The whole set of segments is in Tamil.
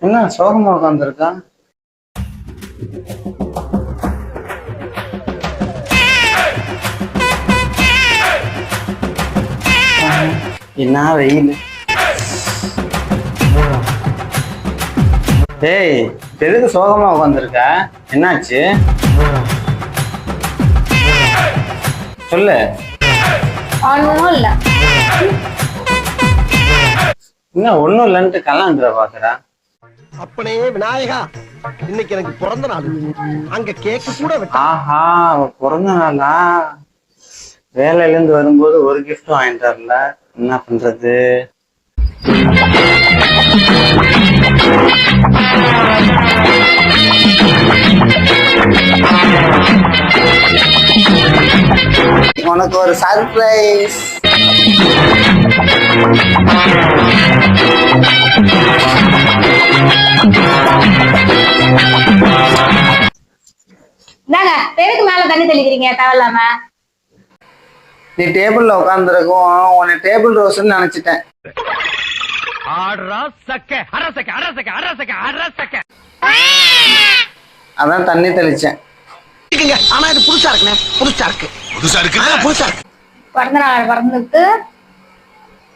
என்ன சோகமா உட்காந்துருக்கா? என்ன வெயில். டேய், எதுக்கு சோகமா உட்காந்துருக்க? என்னாச்சு சொல்லு. ஒண்ணும் இல்ல. என்ன ஒண்ணும் இல்லன்ட்டு கல்யாணத்துல பாக்குறா? அப்பனே விநாயகா, இன்னைக்கு எனக்கு பிறந்த நாள். அங்க கேக்கு கூட வெட்ட. ஆஹா, அவ பிறந்த நாளா? வேலையில இருந்து வரும்போது ஒரு கிஃப்ட் வாங்கிட்டு வரல, என்ன பண்றது? உனக்கு ஒரு சர்ப்ரைஸ். இந்தாங்க, எதுக்கு மேல தண்ணி தெளிக்கிறீங்க தேவையில்லாம? நீ டேபிள்ல உட்காந்துருக்கும், உன்னை டேபிள் ரோஸ்ன்னு நினைச்சிட்டேன். அதான் தண்ணி தெளிச்சேன். ஆனா இது புதுசா இருக்குண்ணே. புதுசா இருக்கு. புதுசா இருக்கு. பிறந்த நாள் பிறந்துட்டு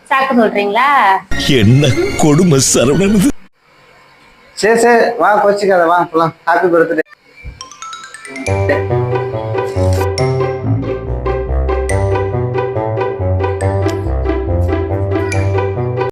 சாக்கு சொல்றீங்களா? என்ன கொடுமை சரவணன். சரி வா, கோச்சிக்காத, வா போலாம். Happy birthday.